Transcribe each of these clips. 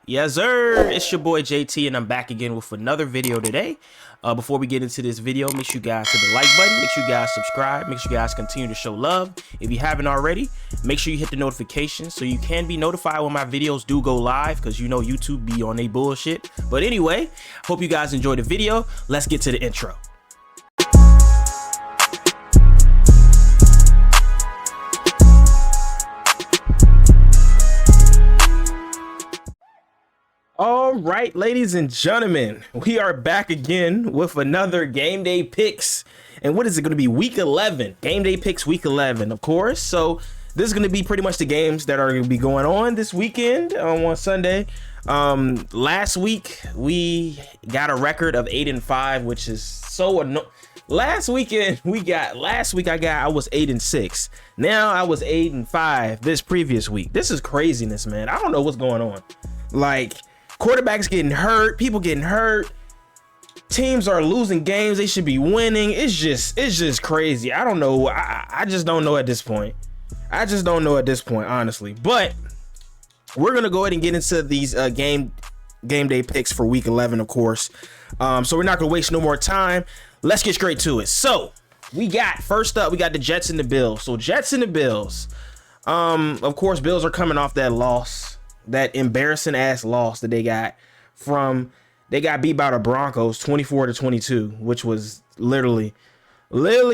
Yes, sir. It's your boy JT, and I'm back again with another video today. Before we get into this video, make sure you guys hit the like button, make sure you guys subscribe, make sure you guys continue to show love. If you haven't already, make sure you hit the notifications so you can be notified when my videos do go live, because you know YouTube be on they bullshit. But anyway, hope you guys enjoyed the video. Let's get to the intro. All right, ladies and gentlemen, we are back again with another game day picks. And what is it going to be? Week 11. Game day picks week 11, of course. So this is going to be pretty much the games that are going to be going on this weekend on Sunday. Last week we got a record of 8-5, which is so annoying. Last week I was 8-6. Now I was 8-5 this previous week. This is craziness, man. I don't know what's going on. Like, quarterbacks getting hurt, people getting hurt, teams are losing games they should be winning. It's just crazy. I don't know. I just don't know at this point. Honestly. But we're gonna go ahead and get into these game day picks for week 11, of course. So we're not gonna waste no more time. Let's get straight to it. So first up, we got the Jets and the Bills. So Jets and the Bills. Of course, Bills are coming off that loss. That embarrassing ass loss that they got beat by the Broncos 24-22, which was literally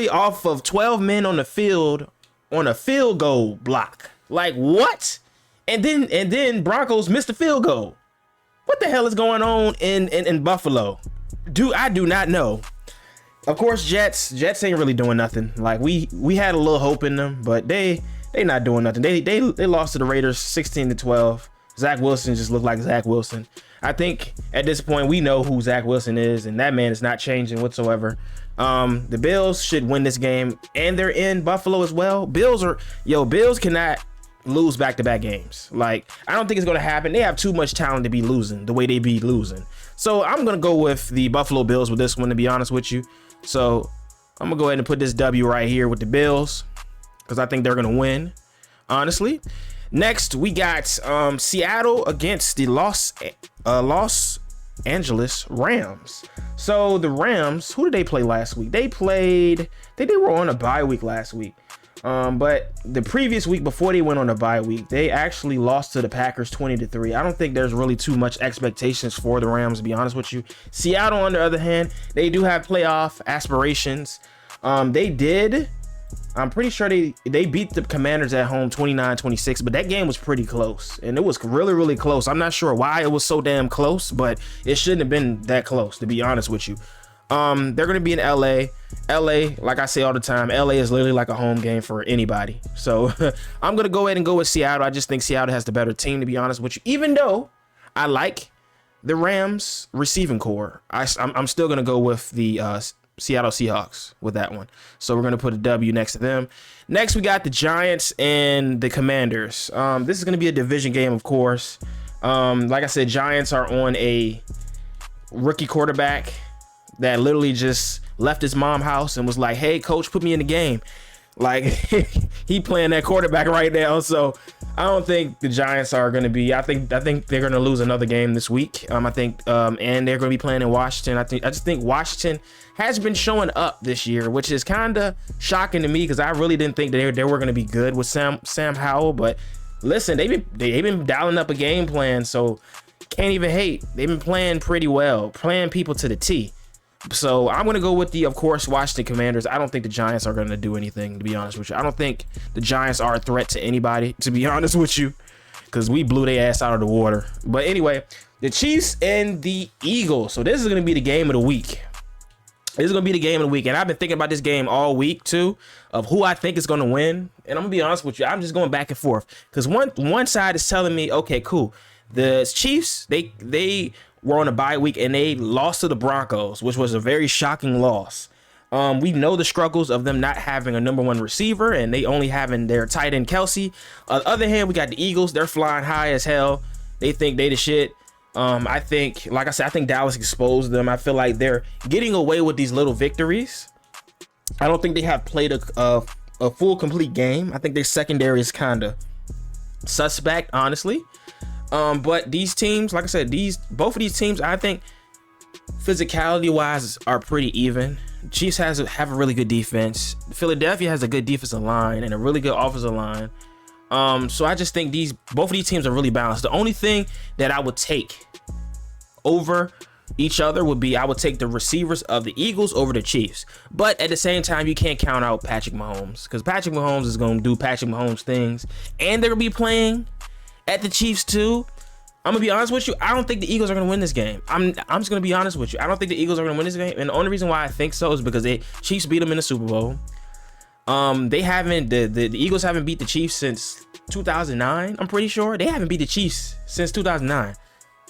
off of 12 men on the field on a field goal block. Like, what? And then Broncos missed a field goal. What the hell is going on in Buffalo? I do not know. Of course, Jets ain't really doing nothing. Like, we had a little hope in them, but they not doing nothing. They lost to the Raiders 16-12. Zach Wilson just looked like Zach Wilson. I think at this point we know who Zach Wilson is, and that man is not changing whatsoever. The Bills should win this game, and they're in Buffalo as well. Bills cannot lose back-to-back games. Like, I don't think it's gonna happen. They have too much talent to be losing the way they be losing. So I'm gonna go with the Buffalo Bills with this one, to be honest with you. So I'm gonna go ahead and put this W right here with the Bills, because I think they're gonna win, honestly. Next, we got Seattle against the Los Angeles Rams. So the Rams, who did they play last week? They were on a bye week last week. But the previous week before they went on a bye week, they actually lost to the Packers 20-3. I don't think there's really too much expectations for the Rams, to be honest with you. Seattle, on the other hand, they do have playoff aspirations. I'm pretty sure they beat the Commanders at home 29-26, but that game was pretty close, and it was really, really close. I'm not sure why it was so damn close, but it shouldn't have been that close, to be honest with you. They're going to be in LA. LA, like I say all the time, LA is literally like a home game for anybody. So I'm going to go ahead and go with Seattle. I just think Seattle has the better team, to be honest with you, even though I like the Rams receiving core. I'm still going to go with the Seattle Seahawks with that one. So we're going to put a W next to them. Next, we got the Giants and the Commanders. This is going to be a division game, of course. Like I said, Giants are on a rookie quarterback that literally just left his mom's house and was like, hey, coach, put me in the game. Like, he playing that quarterback right now. So I don't think the Giants are going to be. I think they're going to lose another game this week. And they're going to be playing in Washington. I just think Washington has been showing up this year, which is kind of shocking to me, because I really didn't think they were going to be good with Sam Howell. But listen, they've been dialing up a game plan, so can't even hate. They've been playing pretty well, playing people to the T. So I'm going to go with the, of course, Washington Commanders. I don't think the Giants are going to do anything, to be honest with you. I don't think the Giants are a threat to anybody, to be honest with you, because we blew their ass out of the water. But anyway, the Chiefs and the Eagles. So this is going to be the game of the week. And I've been thinking about this game all week, too, of who I think is going to win. And I'm going to be honest with you, I'm just going back and forth, because one side is telling me, okay, cool. The Chiefs, they were on a bye week and they lost to the Broncos, which was a very shocking loss. We know the struggles of them not having a number one receiver and they only having their tight end Kelsey. On the other hand, we got the Eagles. They're flying high as hell. They think they the shit. I think, like I said, I think Dallas exposed them. I feel like they're getting away with these little victories. I don't think they have played a full complete game. I think their secondary is kind of suspect, honestly. But these teams, like I said, both of these teams, I think physicality wise are pretty even. Chiefs have a really good defense. Philadelphia has a good defensive line and a really good offensive line. So I just think both of these teams are really balanced. The only thing that I would take over each other would be, I would take the receivers of the Eagles over the Chiefs. But at the same time, you can't count out Patrick Mahomes, because Patrick Mahomes is going to do Patrick Mahomes things, and they're going to be playing at the Chiefs too. I'm going to be honest with you. I don't think the Eagles are going to win this game. I'm just going to be honest with you. I don't think the Eagles are going to win this game. And the only reason why I think so is because the Chiefs beat them in the Super Bowl. The Eagles haven't beat the Chiefs since 2009. I'm pretty sure they haven't beat the Chiefs since 2009.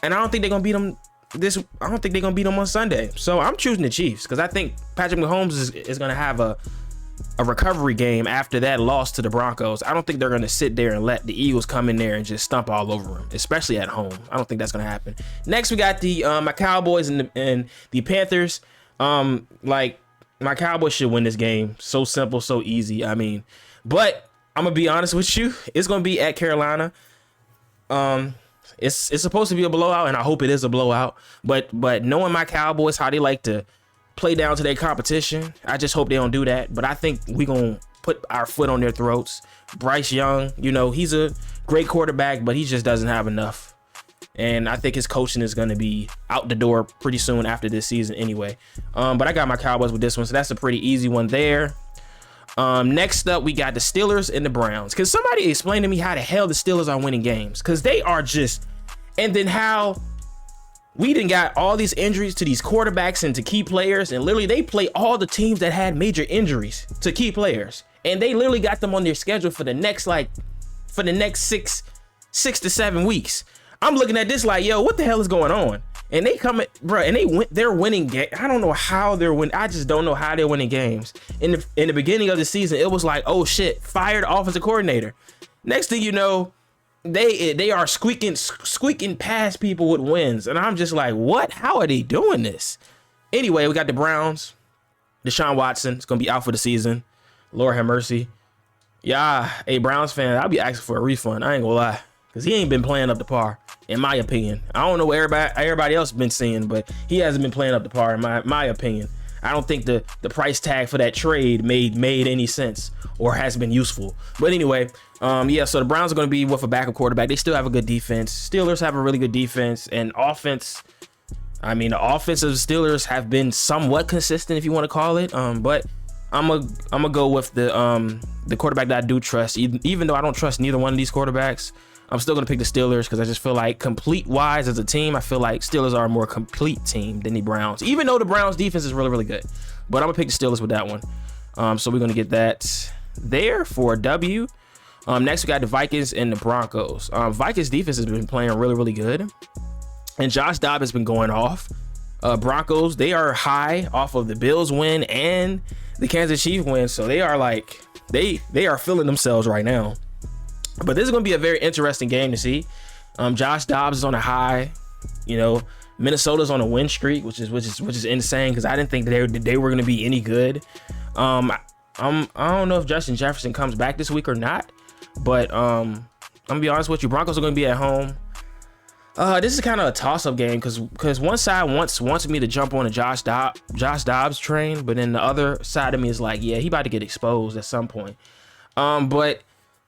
And I don't think they're going to beat them I don't think they're going to beat them on Sunday. So I'm choosing the Chiefs because I think Patrick Mahomes is going to have a recovery game after that loss to the Broncos. I don't think they're going to sit there and let the Eagles come in there and just stomp all over them, especially at home. I don't think that's going to happen. Next, we got my Cowboys and the Panthers. Like, my Cowboys should win this game. So simple, so easy. I mean, but I'm going to be honest with you. It's going to be at Carolina. It's supposed to be a blowout, and I hope it is a blowout. But knowing my Cowboys, how they like to play down to their competition, I just hope they don't do that. But I think we're going to put our foot on their throats. Bryce Young, he's a great quarterback, but he just doesn't have enough. And I think his coaching is going to be out the door pretty soon after this season anyway. But I got my Cowboys with this one, so that's a pretty easy one there. Next up, we got the Steelers and the Browns. Can somebody explain to me how the hell the Steelers are winning games? Because they are just... And then how we done got all these injuries to these quarterbacks and to key players, and literally they play all the teams that had major injuries to key players, and they literally got them on their schedule for the next 6 to 7 weeks. I'm looking at this like, yo, what the hell is going on? And they come, bro, and they're winning games. I don't know how they're winning. I just don't know how they're winning games. In the beginning of the season, it was like, oh shit, fired offensive coordinator. Next thing you know, they are squeaking past people with wins, and I'm just like, what? How are they doing this? Anyway, we got the Browns. Deshaun Watson is gonna be out for the season. Lord have mercy. Yeah, hey Browns fan, I'll be asking for a refund. I ain't gonna lie, because he ain't been playing up to par, in my opinion. I don't know what everybody else been seeing, but he hasn't been playing up to par in my opinion. I don't think the price tag for that trade made any sense or has been useful. But anyway, so the Browns are going to be with a backup quarterback. They still have a good defense. Steelers have a really good defense and offense. I mean, the offensive Steelers have been somewhat consistent, if you want to call it. But I'm gonna go with the quarterback that I do trust, even though I don't trust neither one of these quarterbacks. I'm still going to pick the Steelers because I just feel like complete-wise as a team, I feel like Steelers are a more complete team than the Browns, even though the Browns defense is really, really good. But I'm going to pick the Steelers with that one. So we're going to get that there for a W. Next, we got the Vikings and the Broncos. Vikings defense has been playing really, really good. And Josh Dobbs has been going off. Broncos, they are high off of the Bills win and the Kansas Chiefs win. So they are like, they are feeling themselves right now. But this is going to be a very interesting game to see. Josh Dobbs is on a high. Minnesota's on a win streak, which is insane because I didn't think that they were going to be any good. I don't know if Justin Jefferson comes back this week or not, but I'm gonna be honest with you. Broncos are going to be at home. This is kind of a toss-up game because one side wants me to jump on a Josh Dobbs train, but then the other side of me is like, yeah, he about to get exposed at some point. But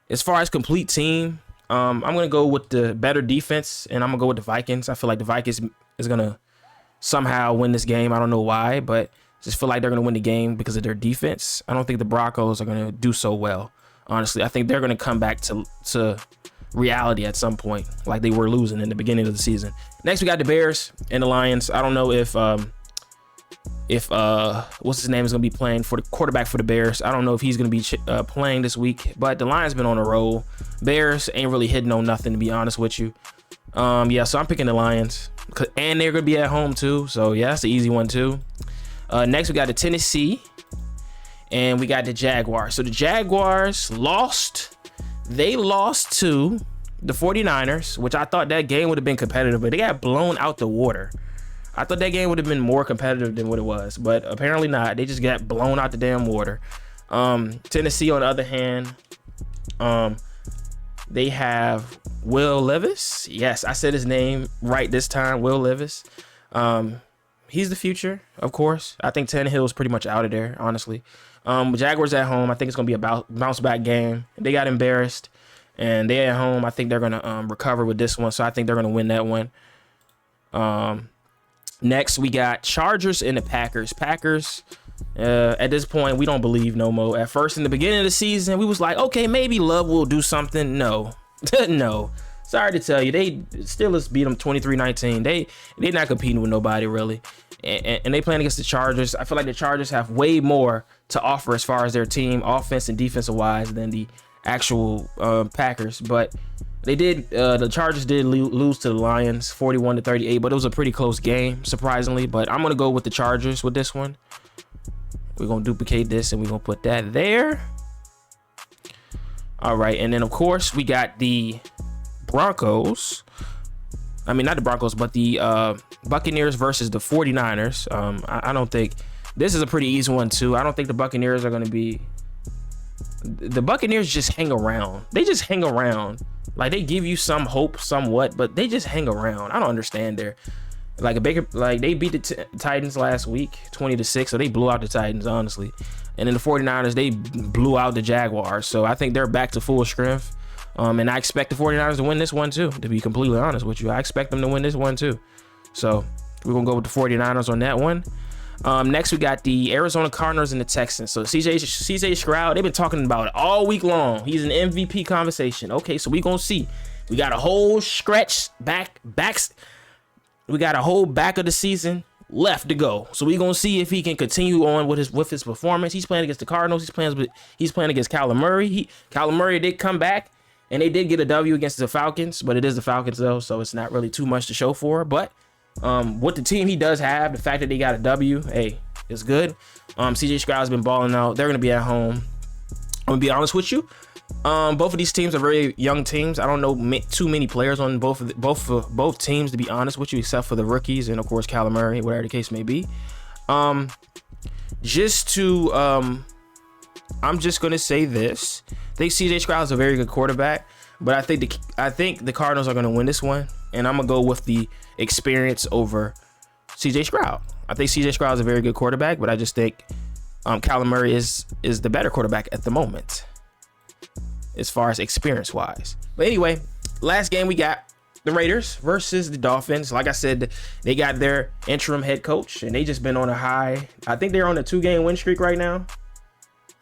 as far as complete team, I'm going to go with the better defense, and I'm going to go with the Vikings. I feel like the Vikings is going to somehow win this game. I don't know why, but just feel like they're going to win the game because of their defense. I don't think the Broncos are going to do so well, honestly. I think they're going to come back to reality at some point, like they were losing in the beginning of the season. Next, we got the Bears and the Lions. I don't know if what's his name is going to be playing for the quarterback for the Bears. I don't know if he's going to be playing this week, but the Lions been on a roll. Bears ain't really hitting on nothing, to be honest with you. So I'm picking the Lions, and they're going to be at home too. So yeah, that's the easy one too. Next we got the Tennessee, and we got the Jaguars. So the Jaguars lost. They lost to the 49ers, which I thought that game would have been competitive, but they got blown out the water. I thought that game would have been more competitive than what it was, but apparently not. They just got blown out the damn water. Tennessee, on the other hand, They have Will Levis. Yes, I said his name right this time, Will Levis. He's the future, of course. I think Tannehill is pretty much out of there, honestly. Jaguars at home. I think it's going to be a bounce back game. They got embarrassed, and they at home. I think they're going to recover with this one, so I think they're going to win that one. Next, we got Chargers and the Packers. Packers, at this point, we don't believe no more. At first, in the beginning of the season, we was like, okay, maybe Love will do something. No. No. Sorry to tell you, they Steelers beat them 23-19. They're not competing with nobody, really. And they playing against the Chargers. I feel like the Chargers have way more to offer as far as their team, offense and defensive wise, than the actual Packers. But they did. The Chargers did lose to the Lions 41-38, but it was a pretty close game, surprisingly. But I'm gonna go with the Chargers with this one. We're gonna duplicate this and we're gonna put that there. All right, and then of course we got the Broncos. I mean, not the Broncos, but the Buccaneers versus the 49ers. I don't think this is a pretty easy one too. I don't think the Buccaneers are going to be. The Buccaneers just hang around. They just hang around. Like, they give you some hope, somewhat, but they just hang around. I don't understand their like they beat the Titans last week 20-6, so they blew out the Titans, honestly. And then the 49ers, they blew out the Jaguars. So I think they're back to full strength. And I expect the 49ers to win this one too, to be completely honest with you. I expect them to win this one too. So we're going to go with the 49ers on that one. Next, we got the Arizona Cardinals and the Texans. So CJ Stroud, they've been talking about it all week long. He's in MVP conversation. Okay, so we're going to see. We got a whole stretch backs. We got a whole back of the season left to go. So we're going to see if he can continue on with his performance. He's playing against the Cardinals. He's playing against Kyler Murray. Kyler Murray did come back. And they did get a W against the Falcons, but it is the Falcons though, so it's not really too much to show for. But with the team he does have, the fact that they got a W, hey, it's good. CJ Stroud's been balling out. They're gonna be at home. I'm gonna be honest with you. Both of these teams are very young teams. I don't know too many players on both teams, to be honest with you, except for the rookies and of course Kyler Murray, whatever the case may be. I'm just gonna say this. I think CJ Stroud is a very good quarterback, but I think the Cardinals are gonna win this one, and I'm gonna go with the experience over CJ Stroud. I think CJ Stroud is a very good quarterback, but I just think Kyler Murray is the better quarterback at the moment, as far as experience wise. But anyway, last game we got the Raiders versus the Dolphins. Like I said, they got their interim head coach, and they just been on a high. I think they're on a 2-game win streak right now.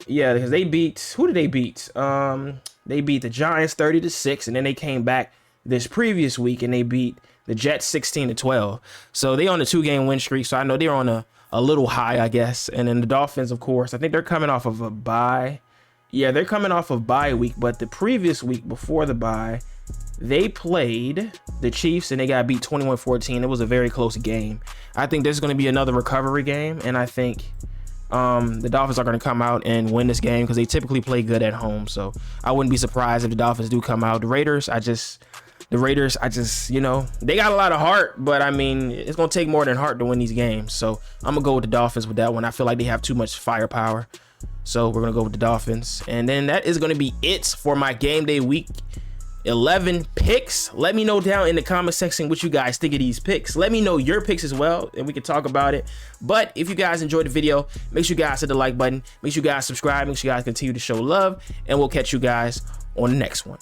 Yeah, because they beat, who did they beat? They beat the Giants 30-6, and then they came back this previous week and they beat the Jets 16-12. So they on a 2-game win streak. So I know they're on a little high, I guess. And then the Dolphins, of course, I think they're coming off of a bye. Yeah, they're coming off of bye week, but the previous week before the bye, they played the Chiefs and they got beat 21-14. It was a very close game. I think there's going to be another recovery game, and I think the Dolphins are going to come out and win this game because they typically play good at home. So I wouldn't be surprised if the Dolphins do come out. The Raiders, you know, they got a lot of heart, but I mean, it's going to take more than heart to win these games. So I'm going to go with the Dolphins with that one. I feel like they have too much firepower. So we're going to go with the Dolphins. And then that is going to be it for my game day week 11 picks. Let me know down in the comment section what you guys think of these picks. Let me know your picks as well, and we can talk about it. But if you guys enjoyed the video, make sure you guys hit the like button. Make sure you guys subscribe. Make sure you guys continue to show love, and we'll catch you guys on the next one.